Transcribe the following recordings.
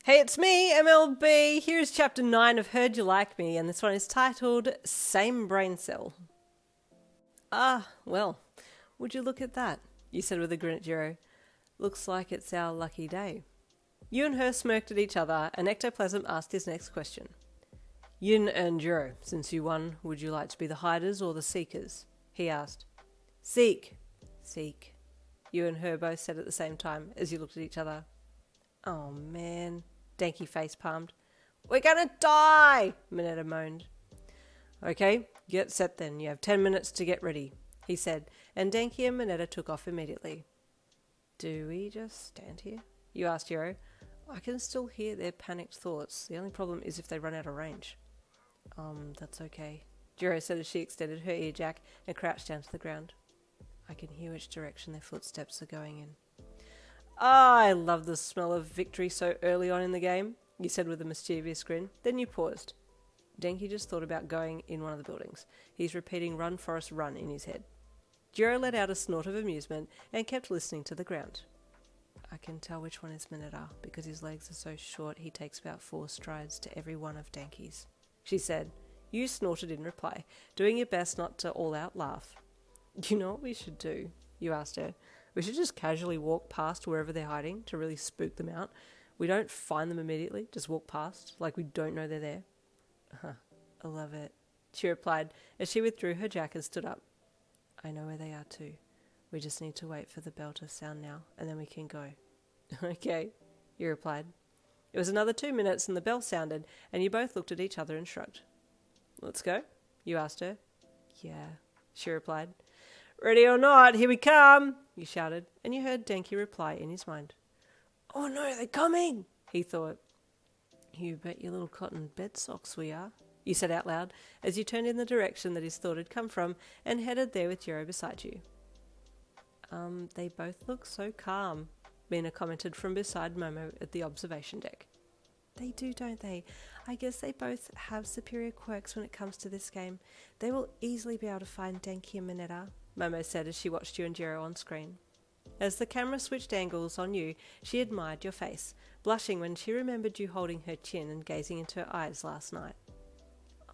Hey, it's me, MLB. Here's chapter 9 of Heard You Like Me, and this one is titled Same Brain Cell. Well, would you look at that? You said with a grin at Jirou. Looks like it's our lucky day. You and her smirked at each other, and Ectoplasm asked his next question. Yin and Jirou, since you won, would you like to be the hiders or the seekers? He asked. Seek. Seek. You and her both said at the same time as you looked at each other. Oh, man. Denki face-palmed. We're gonna die, Mineta moaned. Okay, get set then. You have 10 minutes to get ready, he said, and Denki and Mineta took off immediately. Do we just stand here? You asked Jirou. I can still hear their panicked thoughts. The only problem is if they run out of range. That's okay, Jirou said as she extended her ear jack and crouched down to the ground. I can hear which direction their footsteps are going in. I love the smell of victory so early on in the game, you said with a mischievous grin. Then you paused. Denki just thought about going in one of the buildings. He's repeating Run Forest Run in his head. Jirou let out a snort of amusement and kept listening to the ground. I can tell which one is Mineta because his legs are so short he takes about 4 strides to every one of Denki's, she said. You snorted in reply, doing your best not to all-out laugh. You know what we should do? You asked her. We should just casually walk past wherever they're hiding to really spook them out. We don't find them immediately, just walk past, like we don't know they're there. I love it, she replied as she withdrew her jack and stood up. I know where they are too. We just need to wait for the bell to sound now, and then we can go. Okay, you replied. It was another 2 minutes and the bell sounded, and you both looked at each other and shrugged. Let's go? You asked her. Yeah, she replied. Ready or not, here we come, you shouted, and you heard Denki reply in his mind. Oh no, they're coming, he thought. You bet your little cotton bed socks we are, you said out loud, as you turned in the direction that his thought had come from and headed there with Jirou beside you. They both look so calm, Mina commented from beside Momo at the observation deck. They do, don't they? I guess they both have superior quirks when it comes to this game. They will easily be able to find Denki and Mineta, Momo said as she watched you and Jirou on screen. As the camera switched angles on you, she admired your face, blushing when she remembered you holding her chin and gazing into her eyes last night.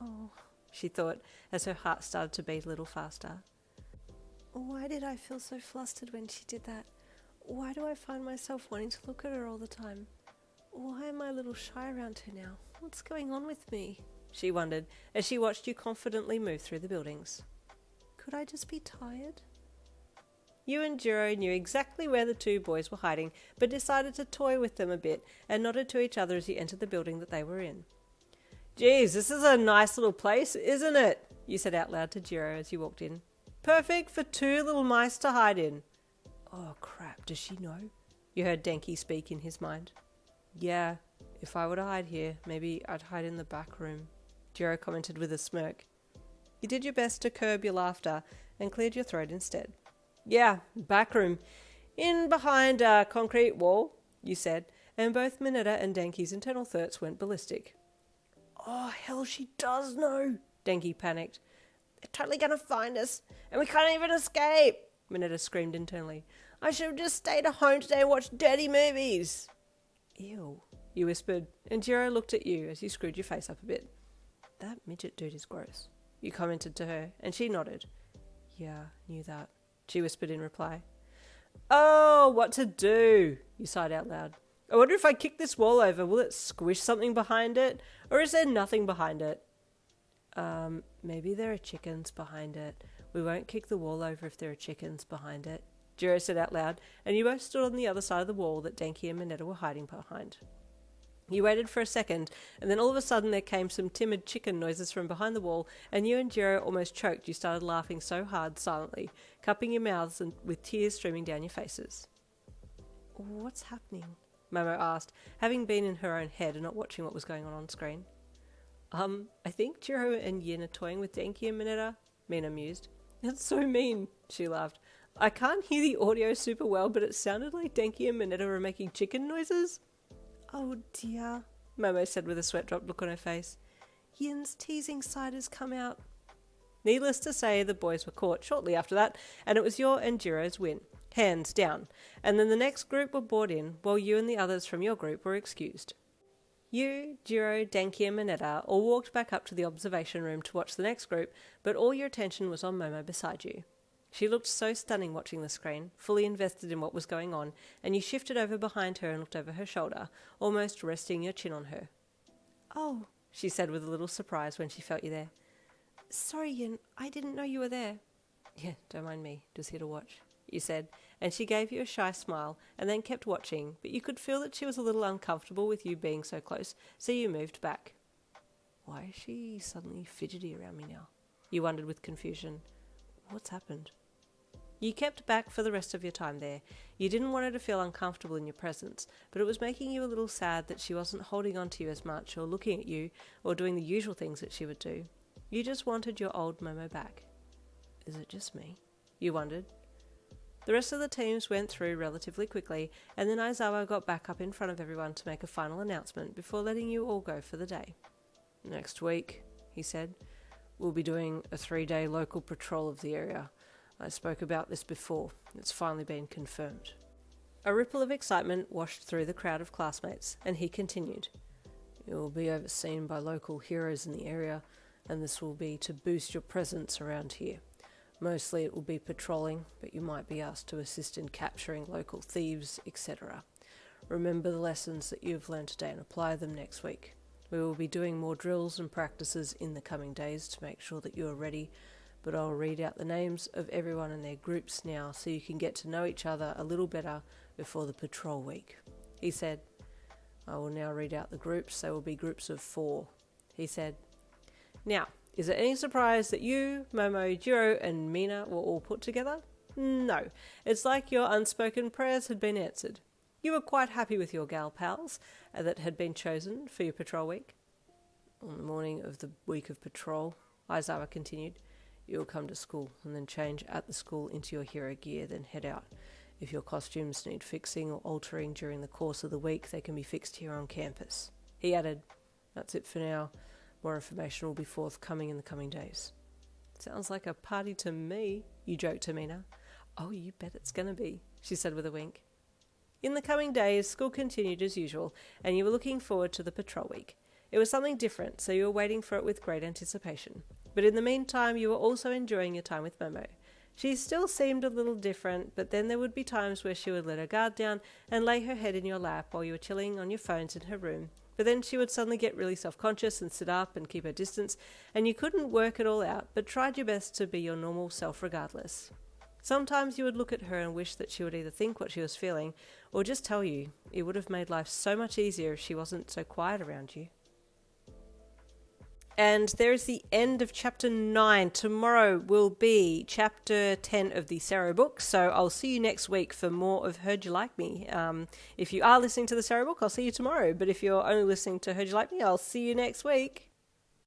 Oh, she thought, as her heart started to beat a little faster. Why did I feel so flustered when she did that? Why do I find myself wanting to look at her all the time? Why am I a little shy around her now? What's going on with me? She wondered, as she watched you confidently move through the buildings. Could I just be tired? You and Jirou knew exactly where the 2 boys were hiding, but decided to toy with them a bit and nodded to each other as you entered the building that they were in. Geez, this is a nice little place, isn't it? You said out loud to Jirou as you walked in. Perfect for 2 little mice to hide in. Oh crap, does she know? You heard Denki speak in his mind. Yeah, if I were to hide here, maybe I'd hide in the back room, Jirou commented with a smirk. You did your best to curb your laughter and cleared your throat instead. Yeah, back room. In behind a concrete wall, you said, and both Mineta and Denki's internal thoughts went ballistic. Oh, hell, she does know, Denki panicked. They're totally going to find us, and we can't even escape, Mineta screamed internally. I should have just stayed at home today and watched dirty movies. Ew, you whispered, and Jirou looked at you as you screwed your face up a bit. That midget dude is gross, you commented to her, and she nodded. Yeah, knew that, she whispered in reply. Oh, what to do, you sighed out loud. I wonder if I kick this wall over, will it squish something behind it? Or is there nothing behind it? Maybe there are chickens behind it. We won't kick the wall over if there are chickens behind it, Jirou said out loud, and you both stood on the other side of the wall that Denki and Mineta were hiding behind. You waited for a second, and then all of a sudden there came some timid chicken noises from behind the wall, and you and Jirou almost choked. You started laughing so hard silently, cupping your mouths and with tears streaming down your faces. What's happening? Momo asked, having been in her own head and not watching what was going on screen. I think Jirou and Yin are toying with Denki and Mineta, Mina mused. That's so mean, she laughed. I can't hear the audio super well, but it sounded like Denki and Mineta were making chicken noises. Oh dear, Momo said with a sweat-dropped look on her face. Yin's teasing side has come out. Needless to say, the boys were caught shortly after that, and it was your and Jirou's win, hands down. And then the next group were brought in, while you and the others from your group were excused. You, Jirou, Denki and Minetta all walked back up to the observation room to watch the next group, but all your attention was on Momo beside you. She looked so stunning watching the screen, fully invested in what was going on, and you shifted over behind her and looked over her shoulder, almost resting your chin on her. "Oh," she said with a little surprise when she felt you there. "Sorry, Yin, I didn't know you were there." "Yeah, don't mind me, just here to watch," you said, and she gave you a shy smile and then kept watching, but you could feel that she was a little uncomfortable with you being so close, so you moved back. "Why is she suddenly fidgety around me now?" you wondered with confusion. "What's happened?" You kept back for the rest of your time there. You didn't want her to feel uncomfortable in your presence, but it was making you a little sad that she wasn't holding on to you as much or looking at you or doing the usual things that she would do. You just wanted your old Momo back. "Is it just me?" you wondered. The rest of the teams went through relatively quickly, and then Aizawa got back up in front of everyone to make a final announcement before letting you all go for the day. "Next week," he said, "we'll be doing a 3-day local patrol of the area. I spoke about this before. It's finally been confirmed." A ripple of excitement washed through the crowd of classmates, and he continued. "It will be overseen by local heroes in the area, and this will be to boost your presence around here. Mostly it will be patrolling, but you might be asked to assist in capturing local thieves, etc. Remember the lessons that you have learned today and apply them next week. We will be doing more drills and practices in the coming days to make sure that you are ready, but I'll read out the names of everyone in their groups now so you can get to know each other a little better before the patrol week," he said. "I will now read out the groups. They will be groups of 4, he said. "Now, is it any surprise that you, Momo, Jirou and Mina were all put together? No, it's like your unspoken prayers had been answered. You were quite happy with your gal pals that had been chosen for your patrol week." "On the morning of the week of patrol," Aizawa continued, "you'll come to school and then change at the school into your hero gear, then head out. If your costumes need fixing or altering during the course of the week, they can be fixed here on campus," he added. "That's it for now. More information will be forthcoming in the coming days." "Sounds like a party to me," you joked to Mina. "Oh, you bet it's gonna be," she said with a wink. In the coming days, school continued as usual, and you were looking forward to the patrol week. It was something different, so you were waiting for it with great anticipation. But in the meantime, you were also enjoying your time with Momo. She still seemed a little different, but then there would be times where she would let her guard down and lay her head in your lap while you were chilling on your phones in her room. But then she would suddenly get really self-conscious and sit up and keep her distance, and you couldn't work it all out, but tried your best to be your normal self regardless. Sometimes you would look at her and wish that she would either think what she was feeling or just tell you. It would have made life so much easier if she wasn't so quiet around you. And there is the end of chapter 9. Tomorrow will be chapter 10 of the Sero book, so I'll see you next week for more of Heard You Like Me. If you are listening to the Sero book, I'll see you tomorrow, but if you're only listening to Heard You Like Me, I'll see you next week.